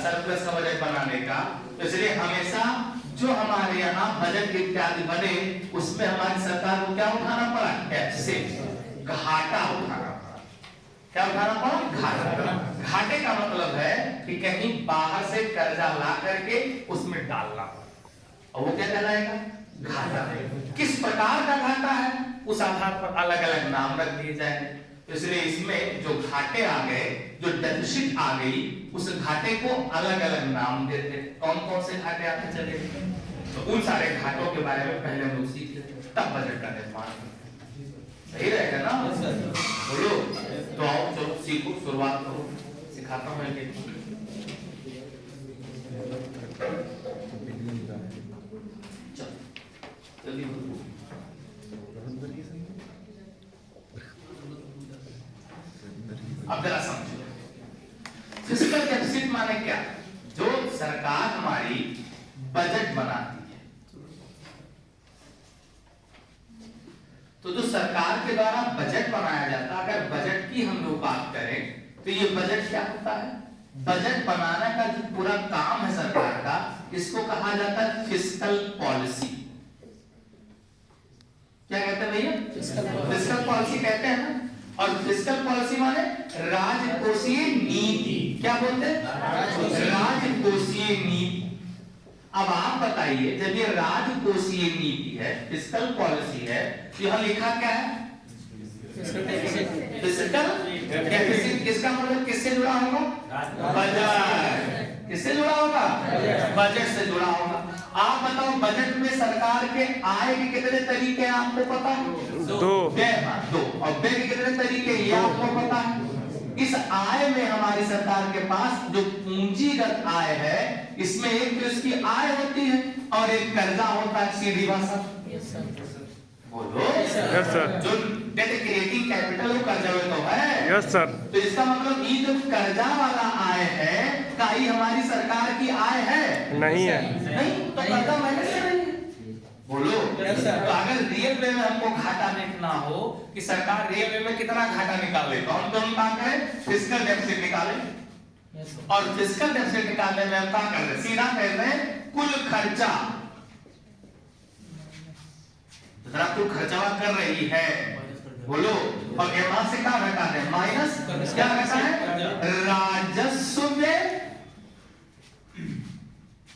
Surplus का budget बनाने का। तो इसलिए हमेशा जो हमारे यहाँ बजट इत्यादि बने उसमें हमारी सरकार को क्या उठाना पड़ा, डेफिसिट, घाटा उठाना पड़ा। क्या उठाना पड़ा, घाटा। घाटे का मतलब है कि कहीं बाहर से कर्जा ला करके उसमें डालना पड़ा, और वो क्या कहलाएगा, घाटा। किस प्रकार का घाटा है उस आधार पर अलग अलग नाम रख दिए जाएंगे। तो इसलिए इसमें जो घाटे आ गए, जो डेफिसिट आ गई, उस घाटे को अलग अलग नाम देते। कौन कौन से घाटे आते चले, तो उन सारे घाटों के बारे में पहले हम लोग सीख लेते, तब बजट का निर्माण सही रहेगा ना। बोलो तो आओ चलो सीखो, शुरुआत करो, सिखाता हूँ अब जरा समझो, फिस्कल डेफिसिट माने क्या, जो सरकार हमारी बजट बनाती है, तो जो सरकार के द्वारा बजट बनाया जाता है, अगर बजट की हम लोग बात करें तो ये बजट क्या होता है, बजट बनाने का जो पूरा काम है सरकार का, इसको कहा जाता है फिस्कल पॉलिसी। क्या कहते हैं भैया, फिस्कल पॉलिसी कहते हैं ना। और फिस्कल पॉलिसी माने राजकोषीय नीति। क्या बोलते हैं, राजकोषीय नीति। अब आप बताइए, जब ये राजकोषीय नीति है, फिस्कल पॉलिसी है, तो यहाँ लिखा क्या है, फिस्कल डेफिसिट। किसका मतलब किससे जुड़ा होगा, बजट। किससे जुड़ा होगा, बजट से जुड़ा होगा। आप बताओ, बजट में सरकार के आय के कितने तरीके आपको पता है, दो। और व्यय के कितने तरीके ये आपको पता है। इस आय में हमारी सरकार के पास जो पूंजीगत आय है, इसमें एक तो इसकी आय होती है और एक कर्जा होता है, सीधी भाषा। बोलो यस सर। जो डेट क्रिएटिंग कैपिटल वो कर्जा में तो है। Yes sir. तो इसका मतलब ये जो कर्जा वाला आय है, का ही हमारी सरकार की आय है, नहीं है, नहीं तो कर्जा माइनस से नहीं। बोलो तो अगर रियल वे में हमको घाटा देखना हो कि सरकार रियल वे में कितना घाटा निकाले, तो हम क्या करें, फिस्कल डेफिसिट निकालें। और फिस्कल डेफिसिट निकालने में हम क्या कर रहे हैं, सीधा कह रहे हैं कुल खर्चा, जरा कुल खर्चा कर रही है। बोलो, और यहां से क्या घटा दें, माइनस क्या घटा है, राजस्व में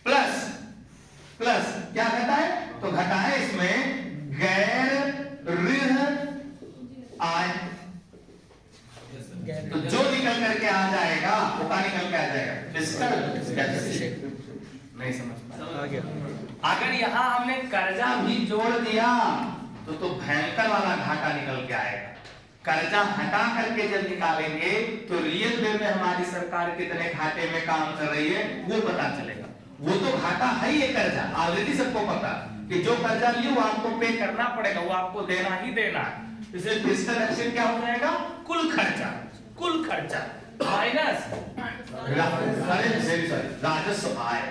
प्लस क्या घटा है, तो घटा है इसमें गैर ऋण आय। तो जो निकल करके आ जाएगा वो क्या निकल के आ जाएगा, फिस्कल डेफिसिट। नहीं समझ पाए, अगर यहां हमने कर्जा भी जोड़ दिया तो भयंकर वाला घाटा निकल के आएगा। कर्जा हटा करके जब निकालेंगे तो रियल वे में हमारी सरकार कितने घाटे में काम कर रही है वो पता चलेगा। वो तो घाटा है ही, ये कर्जा ऑलरेडी सबको पता कि जो कर्जा लियो वो आपको पे करना पड़ेगा, वो आपको देना ही देना है। इसलिए फिस्कल डेफिसिट क्या हो जाएगा, कुल खर्चा माइनस राजस्व आय।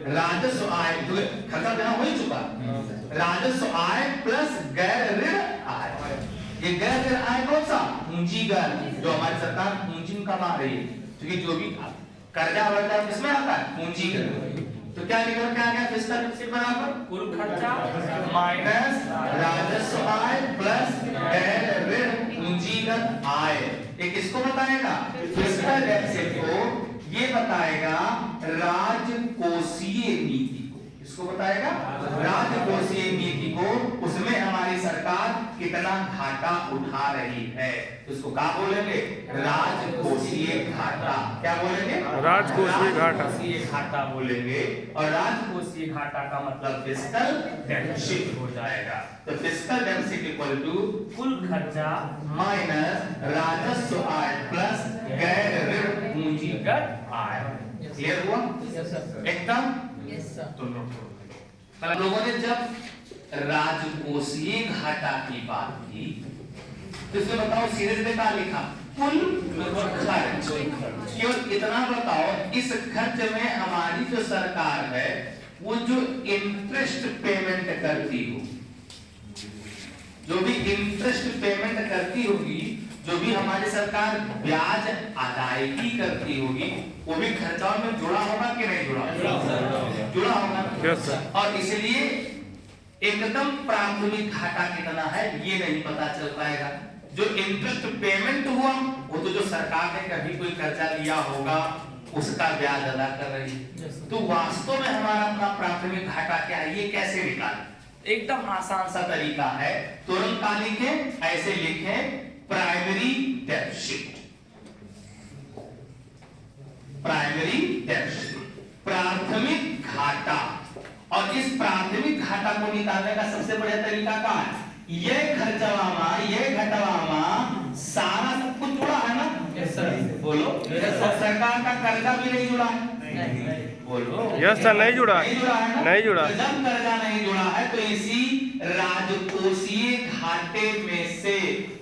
राजस्व आय तो खर्चा देना हो ही चुका, राजस्व आय प्लस गैर ऋण आय। ये गैर ऋण आय कौन सा, पूंजीगत, जो हमारी सरकार पूंजी में कमा रही है, क्योंकि जो भी कर्जा वर्जा किसमें आता है, पूंजीगत। तो क्या निकल के आ गया, फिस्कल डेफिसिट बराबर कुल खर्चा माइनस राजस्व आय प्लस गैर ऋण पूंजीगत आय। ये किसको बताएगा, फिस्कल डेफिसिट को ये बताएगा राजकोषीय नीति को। किसको बताएगा, राजकोषीय नीति को। उसमें हमारी सरकार कितना घाटा उठा रही है, तो इसको क्या बोलेंगे, राजकोषीय घाटा। क्या बोलेंगे, राजकोषीय घाटा। राजकोषीय घाटा बोलेंगे। और राजकोषीय घाटा का मतलब फिस्कल डेफिसिट हो जाएगा। तो फिस्कल डेफिसिट इक्वल टू कुल खर्चा माइनस राजस्व आय प्लस गैर ऋण पूंजीगत आय। क्लियर हुआ एकदम। तो लोगों ने जब राजकोषीय घाटा की बात की तो इसमें बताओ सीधे सीधे क्या लिखा, कुल खर्च। केवल इतना बताओ, इस खर्च में हमारी जो सरकार है वो जो इंटरेस्ट पेमेंट करती हो, जो भी इंटरेस्ट पेमेंट करती होगी जो भी हमारी सरकार ब्याज अदायगी करती होगी वो भी खर्चाओं में जुड़ा होगा कि नहीं जुड़ा होगा? जुड़ा होगा। Yes sir. और इसलिए एकदम प्राथमिक घाटा कितना है ये नहीं पता चल पाएगा। जो इंटरेस्ट पेमेंट हुआ वो तो जो सरकार ने कभी कोई कर्जा लिया होगा उसका ब्याज अदा कर रही है। तो वास्तव में हमारा अपना प्राथमिक घाटा क्या है ये कैसे निकालें? एकदम आसान सा तरीका है, तुरंत का लिखें, ऐसे लिखें प्राइमरी डेफिसिट। प्राइमरी डेफिसिट प्राथमिक घाटा। और इस प्राथमिक घाटा को निकालने का सबसे बढ़िया तरीका क्या है? ये खर्चवामा ये घटवामा सारा सब कुछ जुड़ा है ना? Yes sir. बोलो। और सरकार का कर्जा भी नहीं जुड़ा है? नहीं। बोलो। यस सर, नहीं जुड़ा। नहीं जुड़ा है ना? नहीं जुड़ा। तो जब कर्जा नहीं जुड़ा है तो इसी राजकोषीय घाटे में से,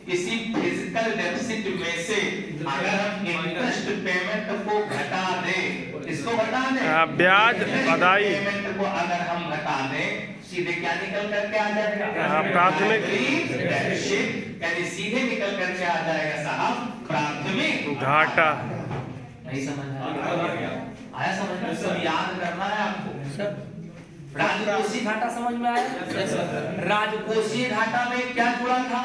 इसी फिजिकल डेफिसिट में से अगर हम इंटरेस्ट पेमेंट को घटा दें, इसको घटा दें, ब्याज अदाई पेमेंट को अगर हम घटा दें सीधे क्या निकल करके आ जाएगा? प्राथमिक डेफिसिट, यानी सीधे निकल करके आ जाएगा साहब प्राथमिक घाटा। नहीं समझ आया? समझ में सब याद करना है आपको। राजकोषीय घाटा समझ में आया? राजकोषीय घाटा में क्या जुड़ा था?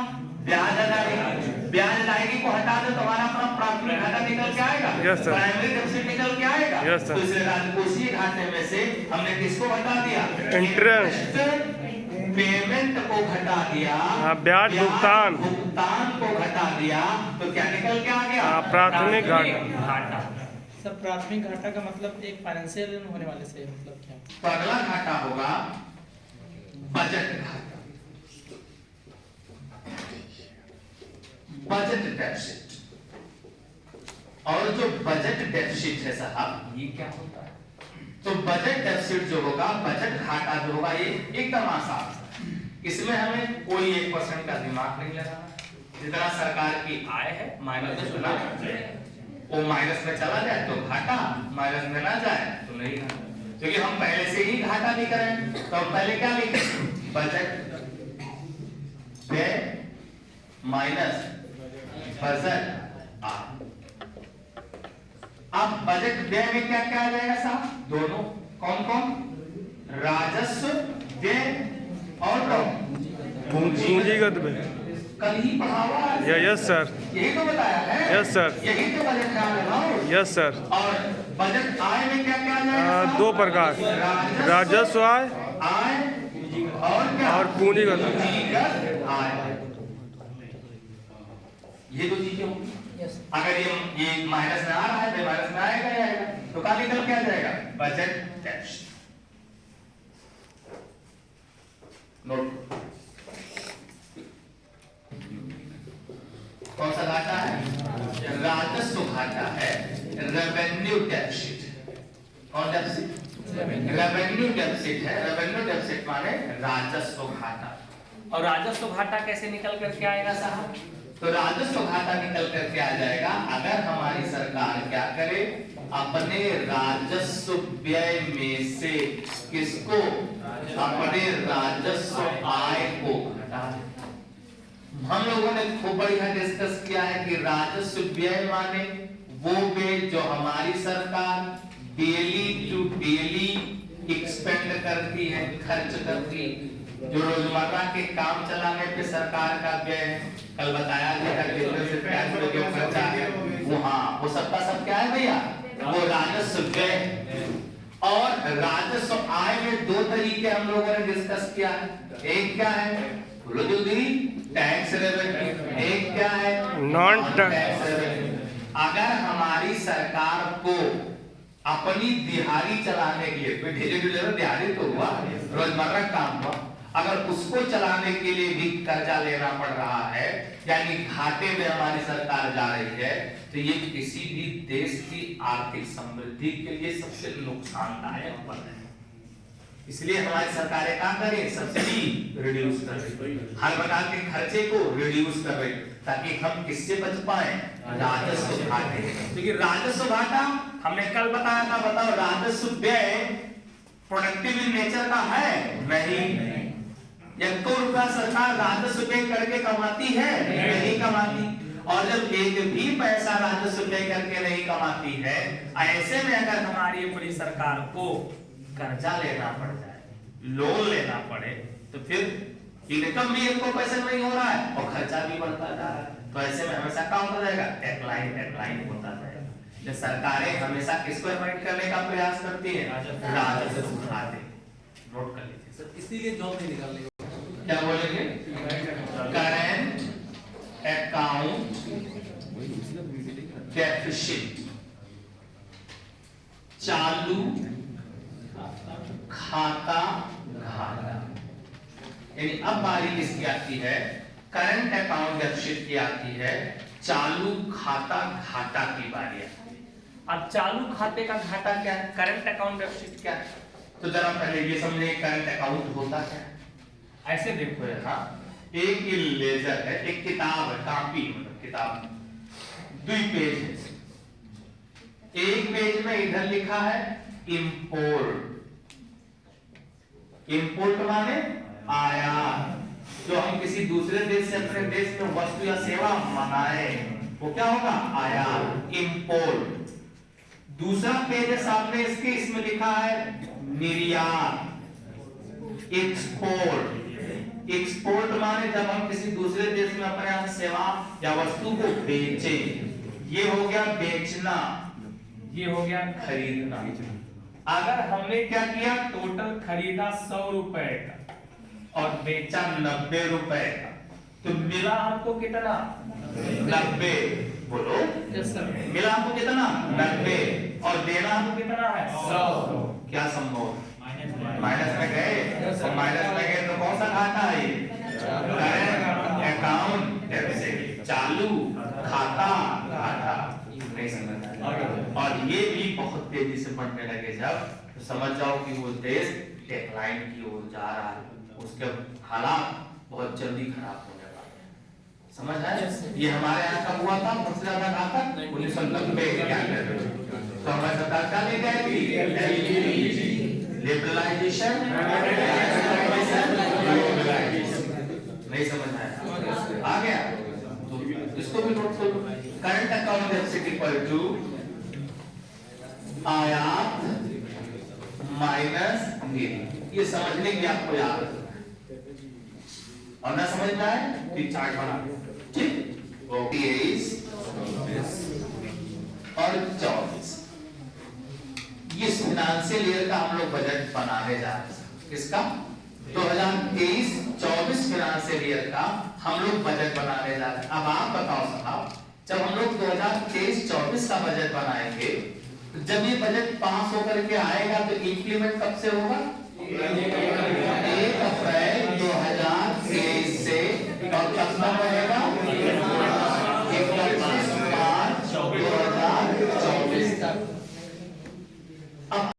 ब्याज अदायगी। ब्याज अदायगी को हटा दे तो हमारा अपना प्राथमिक घाटा निकल के आएगा, प्राइमरी डेफिसिट निकल के आएगा। तो इस राजकोषीय घाटे में से हमने किसको हटा दिया? इंटरेस्ट पेमेंट को घटा दिया, ब्याज भुगतान को घटा दिया, तो क्या निकल के आ गया? प्राथमिक घाटा। सर प्राथमिक घाटा का मतलब एक फाइनेंशियल होने वाले से मतलब क्या? तो अगला घाटा होगा बजट घाटा, बजट डेफिसिट। और जो बजट डेफिसिट है साहब ये क्या होता है? तो बजट डेफिसिट जो होगा, बजट घाटा जो होगा ये एकदम आसान है। इसमें हमें कोई 1% का दिमाग नहीं लगाना। जितना सरकार की आय है माइनस में चला, वो माइनस में चला जाए तो घाटा, माइनस में ना जाए तो नहीं घाटा। क्योंकि हम पहले से ही घाटा नहीं करें तो हम पहले क्या लिखें? बजट व्यय माइनस बजट आय। अब बजट व्यय में क्या क्या आ जाएगा साहब? दोनों। कौन कौन? राजस्व व्यय और पूंजीगत व्यय। कल ही पढ़ा हुआ है। Yes sir. यही तो बताया है। Yes sir. यही तो बजट का है। Yes sir. और बजट आय में क्या क्या आ जाएगा? दो प्रकार, राजस्व आय और क्या? और पूंजीगत आय। ये दो चीजें होंगी। अगर ये माइनस में आ रहा है तो माइनस में आएगा ही आएगा, तो क्या निकल के आ जाएगा? Budget deficit. नोट कौन सा घाटा है? राजस्व घाटा है, रेवेन्यू डेफिसिट। कौन डेफिसिट? रेवेन्यू डेफिसिट है। रेवेन्यू डेफिसिट माने राजस्व घाटा। और राजस्व घाटा कैसे निकल करके आएगा साहब? तो राजस्व घाटा निकल करके आ जाएगा अगर हमारी सरकार क्या करे? अपने राजस्व व्यय में से किसको? अपने राजस्व आय को घटा दे। हम लोगों ने खूब बढ़िया डिस्कस किया है कि राजस्व व्यय माने वो व्यय जो हमारी सरकार डेली टू डेली एक्सपेंड करती है, खर्च करती है, जो रोजमर्रा के काम चलाने पे सरकार का व्यय है। कल बताया गया जो खर्चा है वो सबका सब क्या है भैया? वो राजस्व व्यय। और राजस्व आय में दो तरीके हम लोगों ने डिस्कस किया है। एक क्या है? बोलो जल्दी। Tax revenue. एक क्या है? Non tax revenue. अगर हमारी सरकार को अपनी दिहाड़ी चलाने के लिए, कोई ढेले दिहाड़ी तो हुआ, रोजमर्रा काम हुआ, अगर उसको चलाने के लिए भी कर्जा लेना पड़ रहा है, यानी घाटे में हमारी सरकार जा रही है, तो ये किसी भी देश की आर्थिक समृद्धि के लिए सबसे नुकसानदायक बन है। इसलिए हमारी सरकारें क्या करें? सब्सिडी रिड्यूस कर रही, हर प्रकार के खर्चे को रिड्यूस कर रही, ताकि हम किससे बच पाए? राजस्व घाटे। क्योंकि राजस्व घाटा हमने कल बताया था। बताओ, राजस्व व्यय प्रोडक्टिव इन नेचर का है? नहीं। 1 रुपया सरकार राजस्व व्यय करके कमाती है? नहीं कमाती। और जब एक भी पैसा राजस्व तय करके नहीं कमाती है, ऐसे में अगर हमारी पूरी सरकार को कर्जा लेना पड़ जाए, लोन लेना पड़े, तो फिर इनकम भी इनको पैसे नहीं हो रहा है और खर्चा भी बढ़ता जा रहा है। तो ऐसे में हमेशा क्या होता जाएगा, डेक्लाइन होता जाएगा। जो सरकारें हमेशा किसको अवॉइड करने का प्रयास करती है, राजस्व खाते। नोट कर लीजिए सर, इसीलिए जॉब नहीं निकालने क्या बोलेंगे, करेंट अकाउंट डेफिसिट, चालू खाता घाटा। यानी अब बारी किसकी आती है, करंट अकाउंट डेफिसिट की आती है, चालू खाता घाटा की बारी आती है। अब चालू खाते का घाटा क्या है, करंट अकाउंट डेफिसिट क्या है, तो जरा पहले ये समझे करंट अकाउंट होता क्या है। ऐसे देखो यहाँ एक लेजर है, एक किताब है, कापी मतलब किताब, 2 पेज है। एक पेज में इधर लिखा है इंपोर्ट, इंपोर्ट माने आयात, जो हम किसी दूसरे देश से अपने देश में वस्तु या सेवा मंगाए वो क्या होगा, आयात, इंपोर्ट। दूसरा पेज है सामने इसके, इसमें लिखा है निर्यात, एक्सपोर्ट। एक्सपोर्ट माने जब हम किसी दूसरे देश में अपने यहाँ सेवा या वस्तु को बेचें, ये हो गया बेचना, ये हो गया खरीदना। अगर हमने क्या किया, टोटल खरीदा 100 रुपए का और बेचा 90 रुपए का, तो मिला हमको कितना, 90। बोलो यस सर। मिला हमको कितना, 90, और देना हमको कितना है, 100। क्या संभव, माइनस में गए, और माइनस में गए तो कौन सा घाटा है ये, करंट अकाउंट डेफिसिट, चालू खाता घाटा। नहीं समझ आया, और ये भी बहुत तेजी से बढ़ने लगे जब, तो समझ जाओ कि वो देश डिक्लाइन की ओर जा रहा है, उसके हालात बहुत जल्दी खराब होने वाले हैं। समझ आया, ये हमारे यहाँ कब हुआ था सबसे ज्यादा घातक, 1990 तो हमारे सरकार क्या ले गई, लिबरलाइजेशन, नहीं समझ आया, आ गया तो इसको भी नोट करो। Current account deficit equal to आयात माइनस नील। ये समझने की आपको याद है, और ना समझ में आए तो चार्ट बना, ठीक। 23 और 24 इस फाइनेंशियल ईयर का हम लोग बजट बनाने जा रहे हैं। किसका, 2023-24 फाइनेंशियल ईयर का हम लोग बजट बनाने जा रहे हैं। अब आप बताओ साहब, जब हम लोग 2023-24 का बजट बनाएंगे, जब ये बजट पास होकर के आएगा तो इंप्लीमेंट कब से होगा,